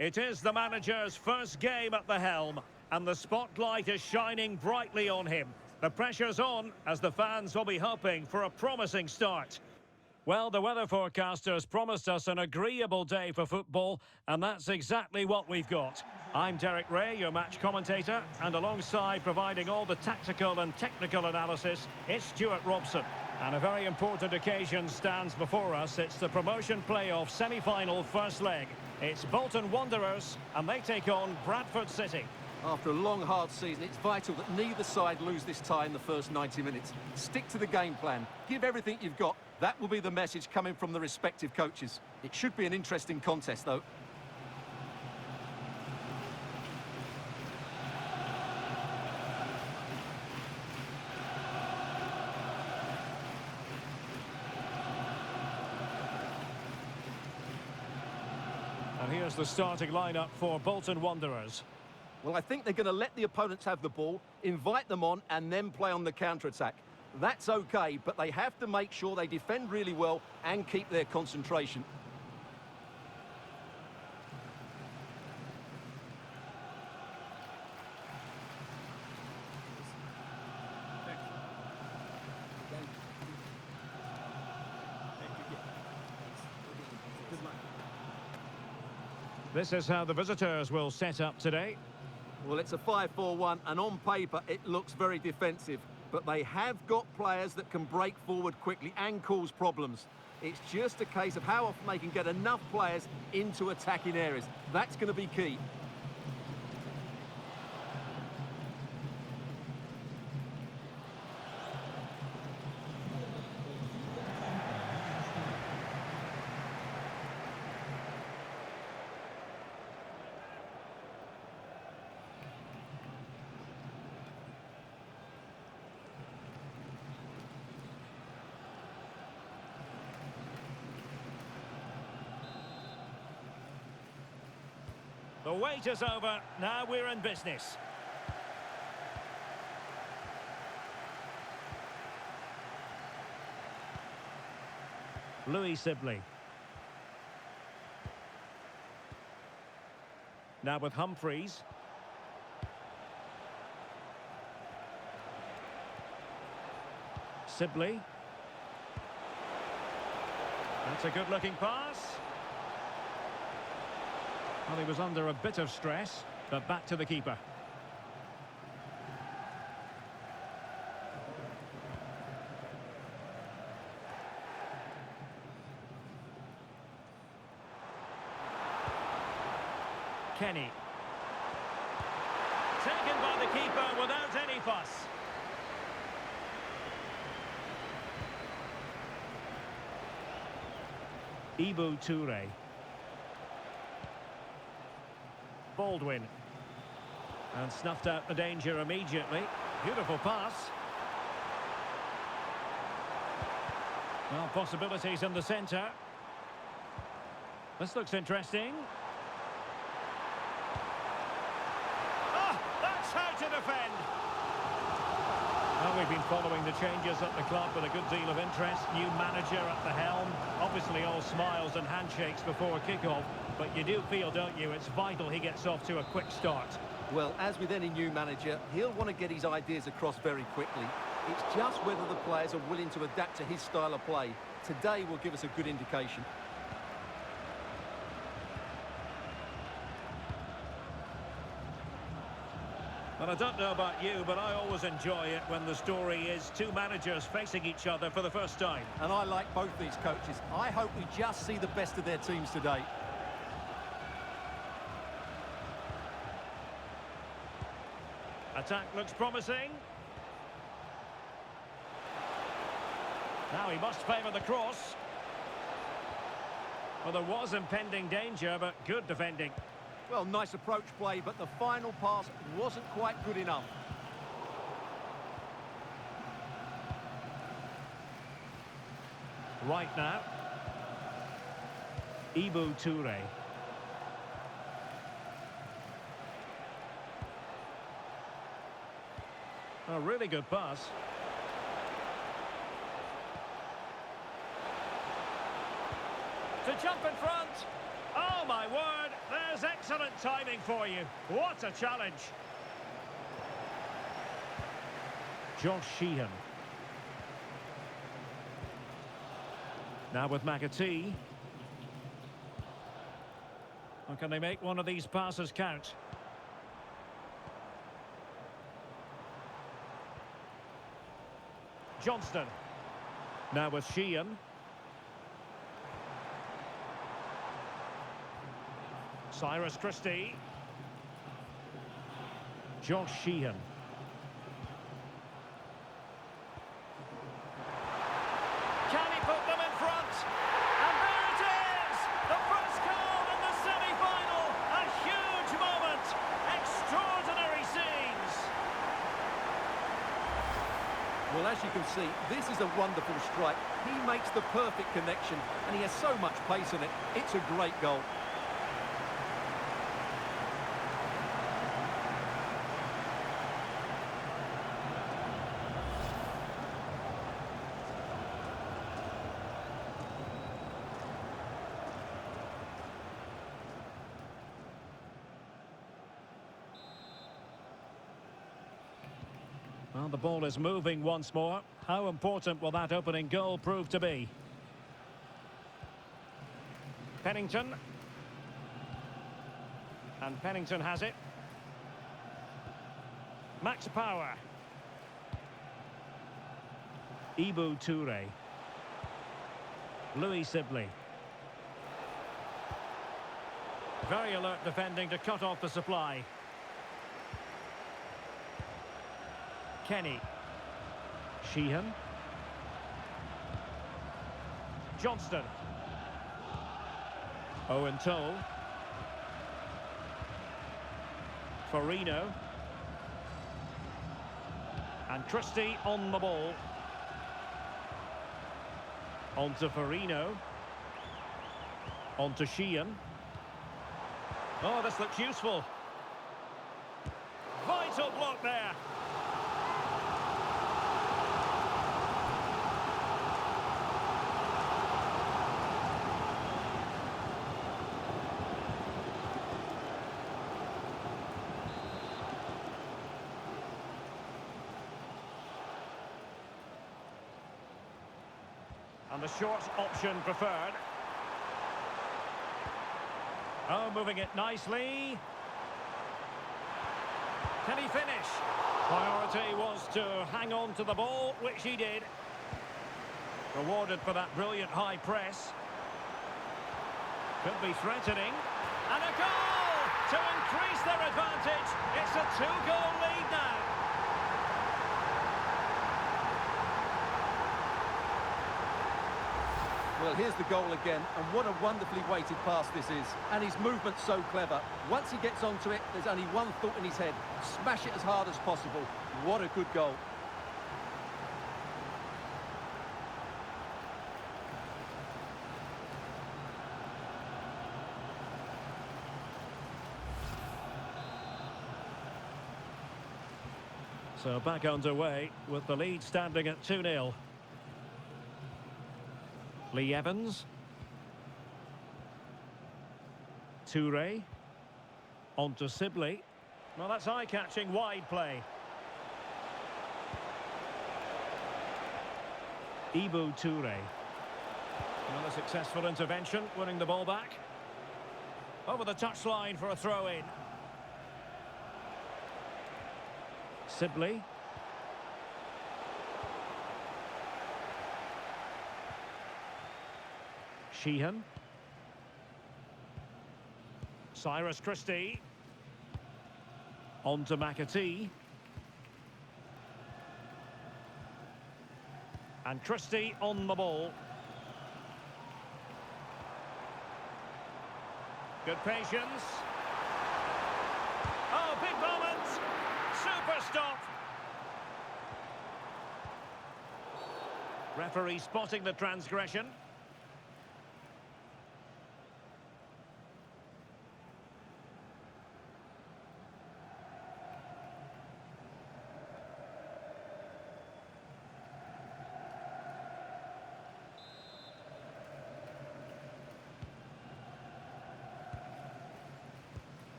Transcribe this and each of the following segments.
It is the manager's first game at the helm, and the spotlight is shining brightly on him. The pressure's on, as the fans will be hoping for a promising start. Well, the weather forecasters promised us an agreeable day for football, and that's exactly what we've got. I'm Derek Ray, your match commentator, and alongside providing all the tactical and technical analysis, it's Stuart Robson. And a very important occasion stands before us. It's the promotion playoff semi-final first leg. It's Bolton Wanderers, and they take on Bradford City. After a long, hard season, it's vital that neither side lose this tie in the first 90 minutes. Stick to the game plan. Give everything you've got. That will be the message coming from the respective coaches. It should be an interesting contest, though. And here's the starting lineup for Bolton Wanderers. Well, I think they're going to let the opponents have the ball, invite them on, and then play on the counter-attack. That's okay, but they have to make sure they defend really well and keep their concentration. This is how the visitors will set up today. Well, it's a 5-4-1, and on paper, it looks very defensive. But they have got players that can break forward quickly and cause problems. It's just a case of how often they can get enough players into attacking areas. That's going to be key. The wait is over, now we're in business. Louis Sibley. Now with Humphreys. Sibley. That's a good-looking pass. Well, he was under a bit of stress, but back to the keeper. Kenny. Taken by the keeper without any fuss. Ibu Toure. Baldwin. And snuffed out the danger immediately. Beautiful pass. Well, possibilities in the centre. This looks interesting. Ah, that's how to defend. Well, we've been following the changes at the club with a good deal of interest. New manager at the helm. Obviously all smiles and handshakes before kick-off. But you do feel, don't you, it's vital he gets off to a quick start. Well, as with any new manager, he'll want to get his ideas across very quickly. It's just whether the players are willing to adapt to his style of play. Today will give us a good indication. Well, I don't know about you, but I always enjoy it when the story is two managers facing each other for the first time. And I like both these coaches. I hope we just see the best of their teams today. Attack looks promising. Now he must favour the cross. Well, there was impending danger, but good defending. Well, nice approach play, but the final pass wasn't quite good enough. Right now. Ibu Toure. A really good pass. To jump in front. Oh, my word. There's excellent timing for you. What a challenge. Josh Sheehan. Now with McAtee. Or can they make one of these passes count? Johnston. Now with Sheehan. Cyrus Christie. Josh Sheehan. Can he put them in front? And there it is! The first goal in the semi-final! A huge moment! Extraordinary scenes! Well, as you can see, this is a wonderful strike. He makes the perfect connection, and he has so much pace in it. It's a great goal. Well, the ball is moving once more. How important will that opening goal prove to be? Pennington. And Pennington has it. Max Power. Ibu Toure. Louis Sibley. Very alert defending to cut off the supply. Kenny. Sheehan. Johnston. Owen Toll. Farino. And Christie on the ball. On to Farino. On to Sheehan. Oh, this looks useful. Vital block there. And the short option preferred. Oh, moving it nicely. Can he finish? Priority was to hang on to the ball, which he did. Rewarded for that brilliant high press. Could be threatening. And a goal to increase their advantage. It's a 2-goal lead now. Well, here's the goal again, and what a wonderfully weighted pass this is. And his movement's so clever. Once he gets onto it, there's only one thought in his head. Smash it as hard as possible. What a good goal. So back underway with the lead standing at 2-0. Lee Evans. Toure. On to Sibley. Well, that's eye-catching wide play. Ibu Toure. Another successful intervention, winning the ball back. Over the touchline for a throw-in. Sibley. Sheehan. Cyrus Christie. On to McAtee. And Christie on the ball. Good patience. Oh, big moment. Super stop. Referee spotting the transgression.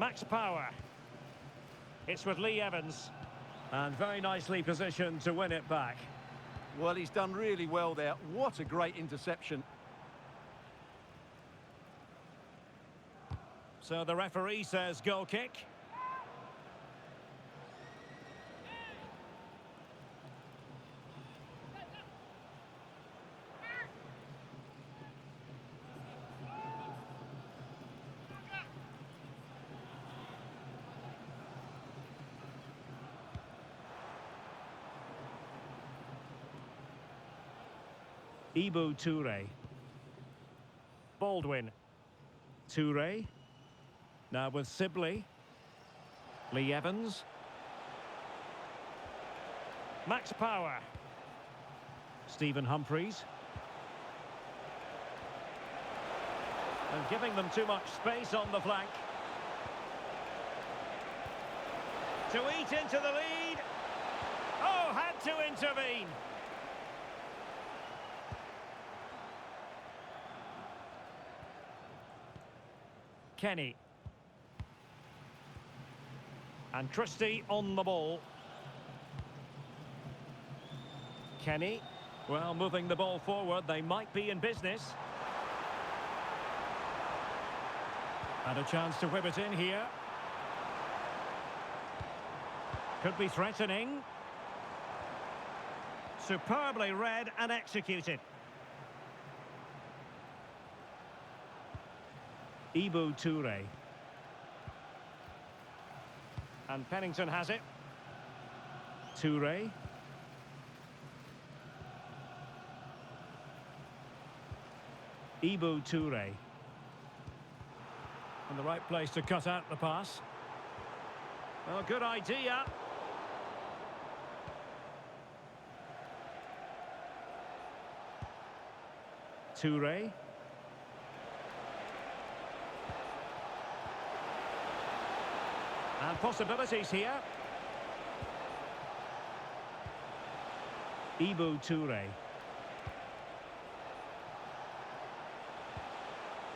Max Power. It's with Lee Evans. And very nicely positioned to win it back. Well, he's done really well there. What a great interception. So the referee says goal kick. Ibu Toure. Baldwin. Toure. Now with Sibley. Lee Evans. Max Power. Stephen Humphreys. And giving them too much space on the flank. To eat into the lead. Oh, had to intervene. Kenny. And Christie on the ball. Kenny. Well, moving the ball forward, they might be in business. And a chance to whip it in here. Could be threatening. Superbly read and executed. Ibu Toure. And Pennington has it. Toure. Ibu Toure. In the right place to cut out the pass. Well, good idea. Toure. And possibilities here. Ibu Toure.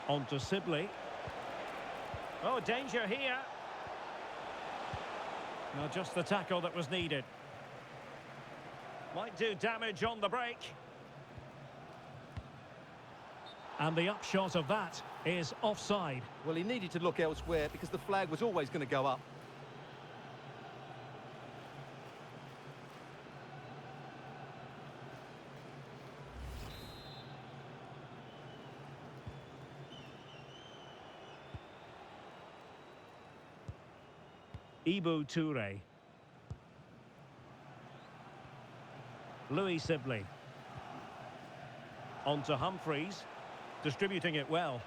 On to Sibley. Oh, danger here. Well, just the tackle that was needed. Might do damage on the break. And the upshot of that is offside. Well, he needed to look elsewhere because the flag was always going to go up. Ibu Toure. Louis Sibley. On to Humphreys. Distributing it well.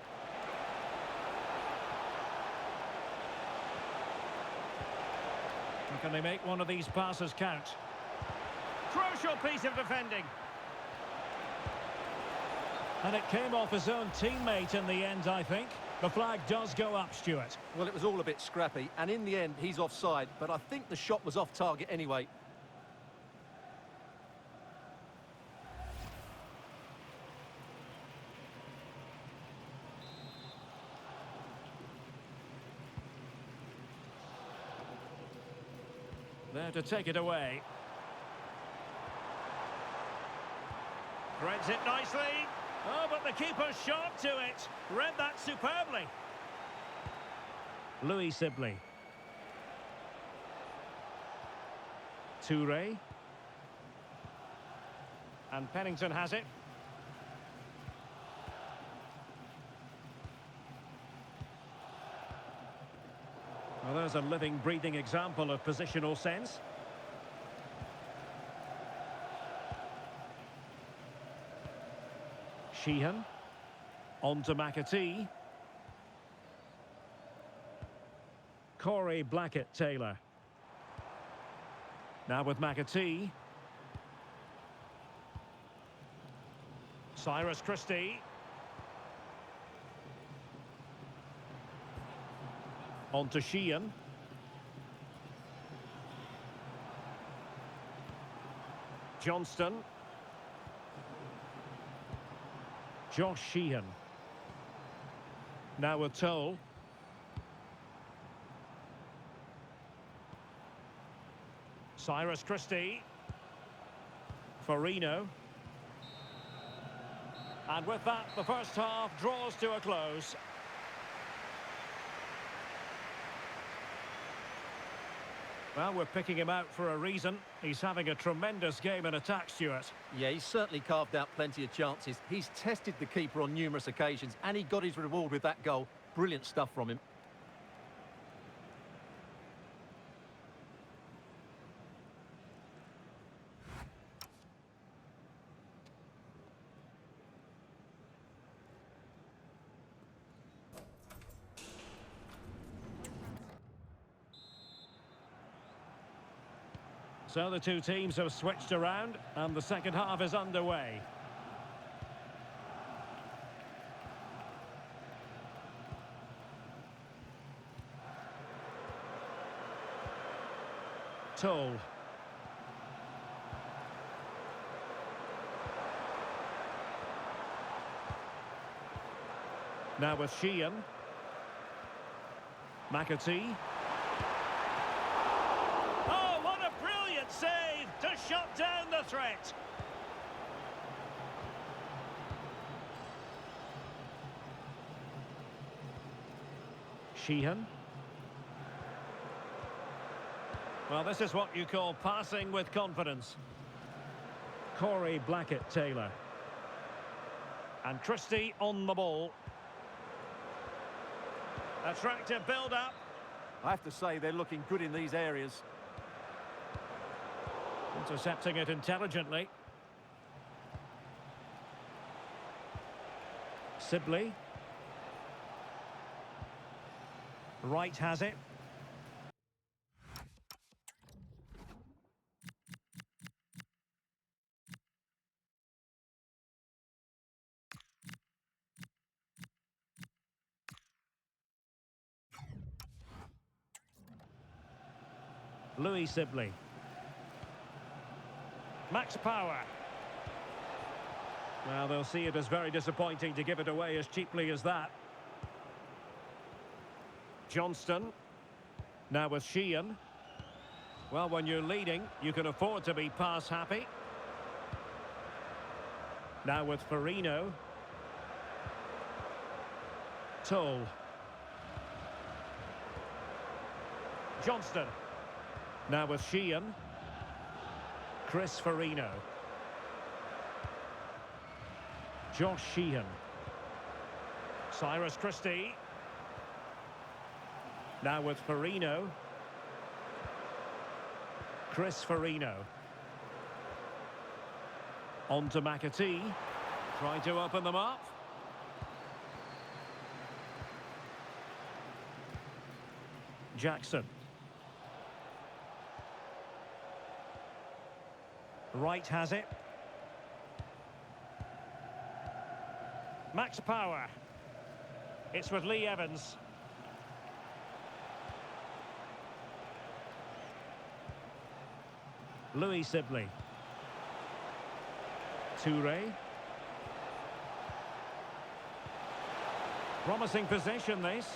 And can they make one of these passes count? Crucial piece of defending. And it came off his own teammate in the end, I think. The flag does go up, Stuart. Well, it was all a bit scrappy, and in the end, he's offside. But I think the shot was off target anyway. There to take it away. Threads it nicely. Oh, but the keeper's shot to it. Read that superbly. Louis Sibley. Toure. And Pennington has it. Well, there's a living, breathing example of positional sense. Sheehan. On to McAtee. Corey Blackett-Taylor. Now with McAtee. Cyrus Christie. On to Sheehan. Johnston. Josh Sheehan. Now with Toll. Cyrus Christie. Farino. And with that, the first half draws to a close. Well, we're picking him out for a reason. He's having a tremendous game in attack, Stuart. Yeah, he's certainly carved out plenty of chances. He's tested the keeper on numerous occasions, and he got his reward with that goal. Brilliant stuff from him. So the two teams have switched around, and the second half is underway. Toll. Now with Sheehan. McAtee. Oh, what a brilliant save to shut down the threat. Sheehan. Well, this is what you call passing with confidence. Corey Blackett-Taylor. And Christie on the ball. Attractive build-up. I have to say, they're looking good in these areas. Intercepting it intelligently. Sibley. Wright has it. Louis Sibley. Max Power. Well, they'll see it as very disappointing to give it away as cheaply as that. Johnston. Now with Sheehan. Well, when you're leading, you can afford to be pass happy. Now with Farino. Toll. Johnston. Now with Sheehan. Chris Farino. Josh Sheehan. Cyrus Christie. Now with Farino. Chris Farino. On to McAtee. Trying to open them up. Jackson. Wright has it. Max Power. It's with Lee Evans. Louis Sibley. Toure. Promising possession, this.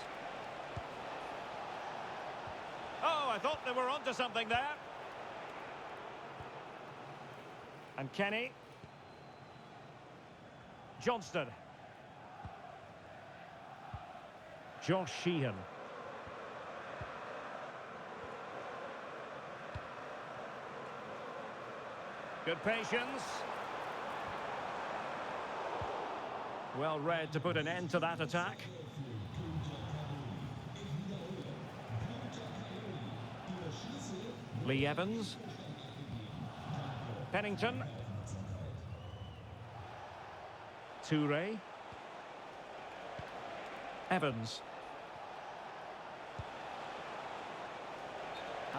Oh, I thought they were onto something there. And Kenny. Johnston. Josh Sheehan. Good patience. Well read to put an end to that attack. Lee Evans. Pennington. Toure. Evans.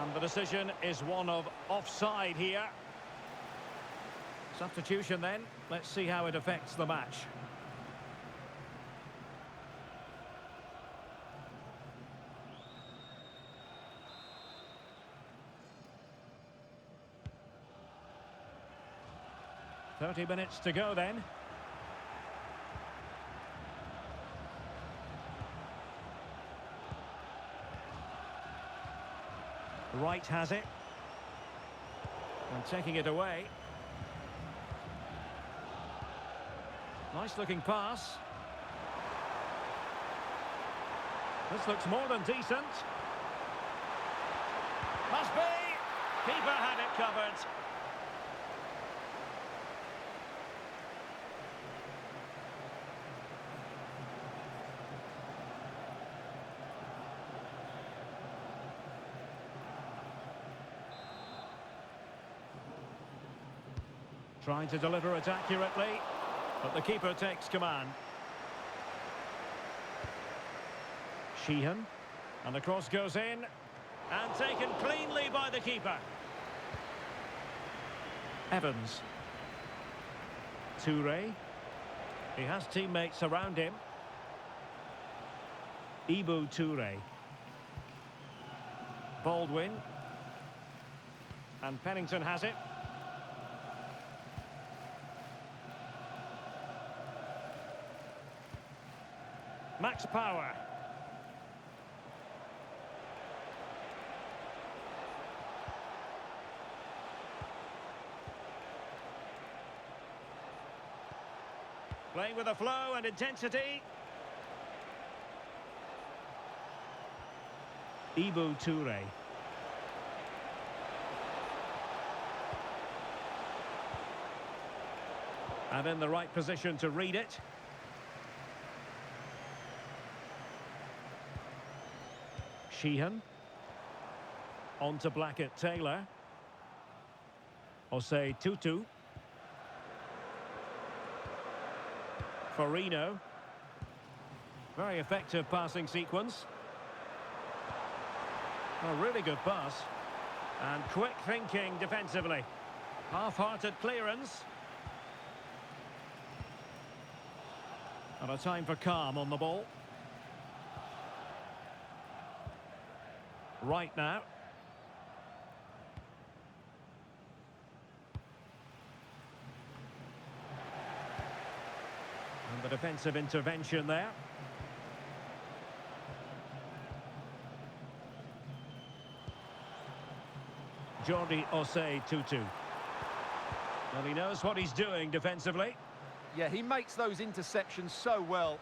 And the decision is one of offside here. Substitution then. Let's see how it affects the match. "30 minutes to go then." Wright has it. And taking it away. Nice looking pass. This looks more than decent. Must be. Keeper had it covered. Trying to deliver it accurately, but the keeper takes command. Sheehan, and the cross goes in, and taken cleanly by the keeper. Evans. Toure. He has teammates around him. Ibu Toure. Baldwin. And Pennington has it. Max Power. Playing with a flow and intensity. Ibu Toure. And in the right position to read it. Sheehan. On to Blackett-Taylor. Osei Tutu. Farino. Very effective passing sequence. A really good pass. And quick thinking defensively. Half-hearted clearance. And a time for calm on the ball. Right now. And the defensive intervention there. Jordi Osei Tutu. Well, he knows what he's doing defensively. Yeah, he makes those interceptions so well.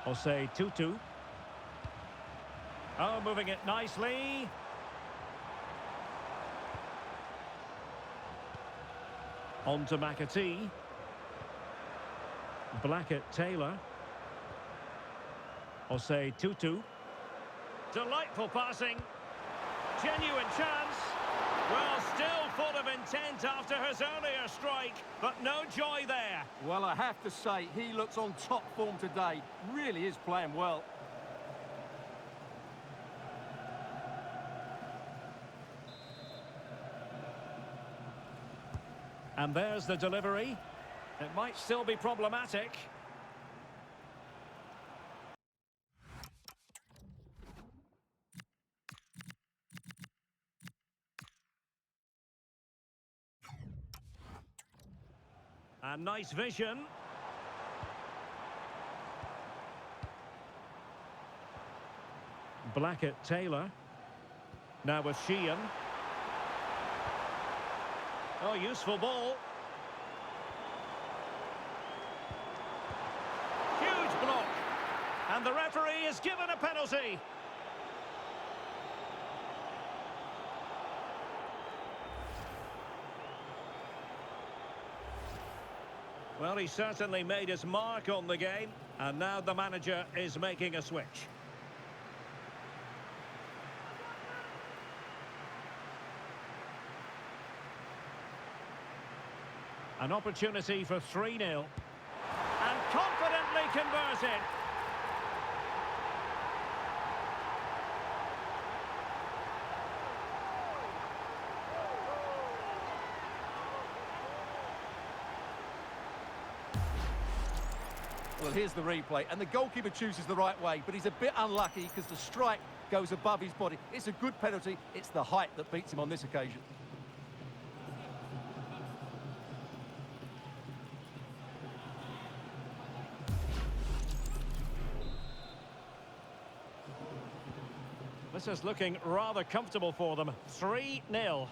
Osei Tutu. Oh, moving it nicely. On to McAtee. Blackett-Taylor. Osei Tutu. Delightful passing. Genuine chance. Well, still full of intent after his earlier strike, but no joy there. Well, I have to say, he looks on top form today. Really is playing well. And there's the delivery. It might still be problematic. And nice vision. Blackett-Taylor. Now with Sheehan. Oh, useful ball. Huge block. And the referee is given a penalty. Well, he certainly made his mark on the game, and now the manager is making a switch. An opportunity for 3-0. And confidently converted. Well, here's the replay, and the goalkeeper chooses the right way, but he's a bit unlucky because the strike goes above his body. It's a good penalty. It's the height that beats him on this occasion. This is looking rather comfortable for them. 3-0.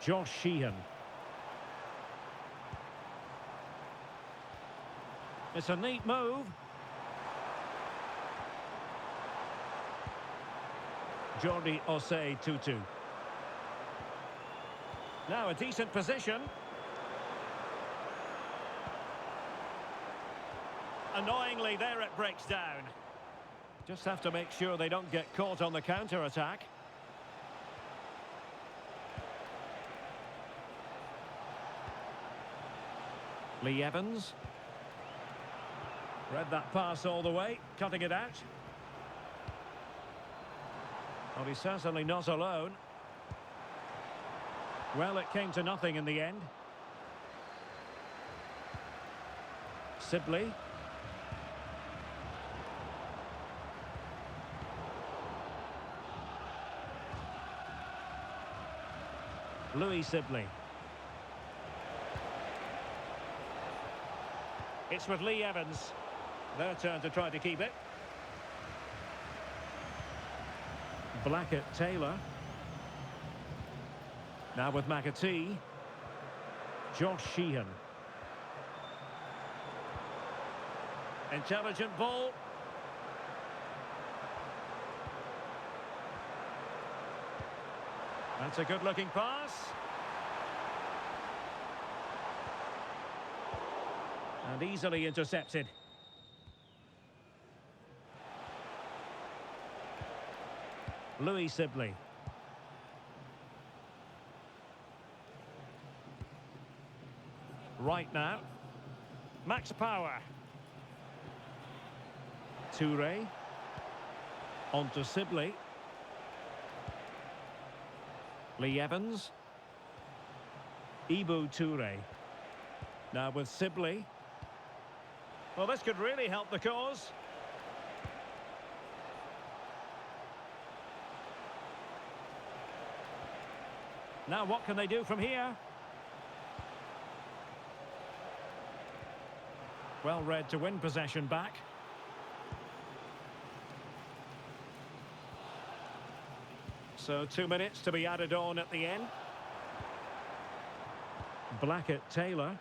Josh Sheehan. It's a neat move. Jordi Osei Tutu. Now a decent position. Annoyingly, there it breaks down. Just have to make sure they don't get caught on the counter-attack. Lee Evans. Read that pass all the way, cutting it out. Well, he's certainly not alone. Well, it came to nothing in the end. Sibley. Louis Sibley. It's with Lee Evans. Their turn to try to keep it. Blackett-Taylor. Now with McAtee. Josh Sheehan. Intelligent ball. That's a good-looking pass. And easily intercepted. Louis Sibley. Right now. Max Power. Toure. On to Sibley. Lee Evans. Ibu Toure. Now with Sibley. Well, this could really help the cause. Now what can they do from here? Well read to win possession back. So 2 minutes to be added on at the end. Blackett-Taylor.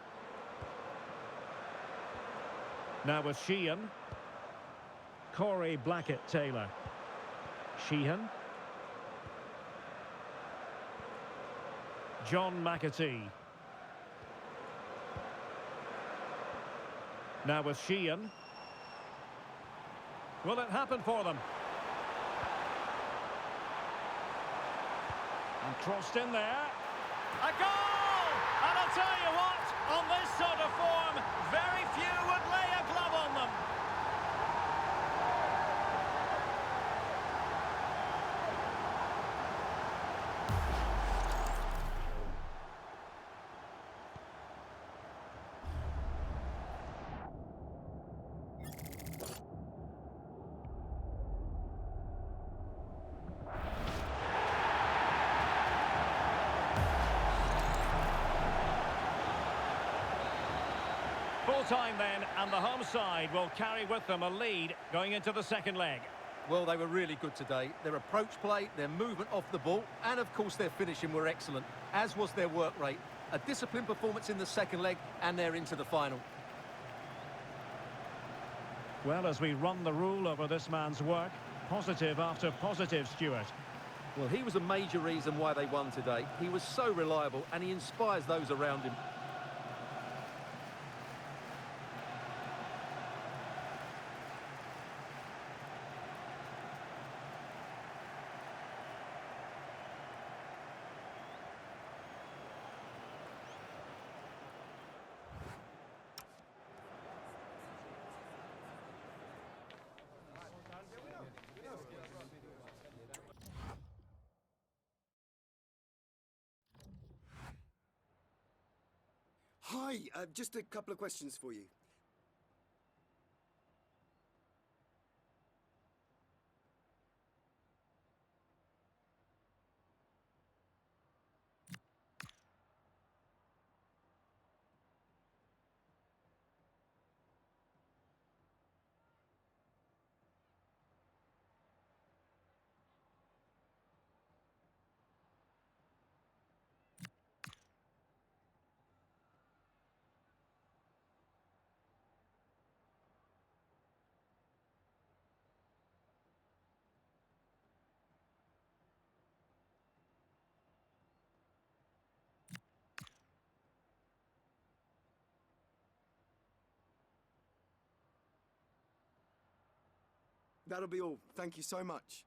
Now with Sheehan. Corey Blackett-Taylor. Sheehan. John McAtee. Now with Sheehan. Will it happen for them? And crossed in there. A goal! And I'll tell you what, on this sort of form, very few would lay a glove on them. Full time then, and the home side will carry with them a lead going into the second leg. Well, they were really good today. Their approach play, their movement off the ball, and of course their finishing were excellent, as was their work rate. A disciplined performance in the second leg, and they're into the final. Well, as we run the rule over this man's work, positive after positive, Stuart. Well, he was a major reason why they won today. He was so reliable, and he inspires those around him. Hi, just a couple of questions for you. That'll be all. Thank you so much.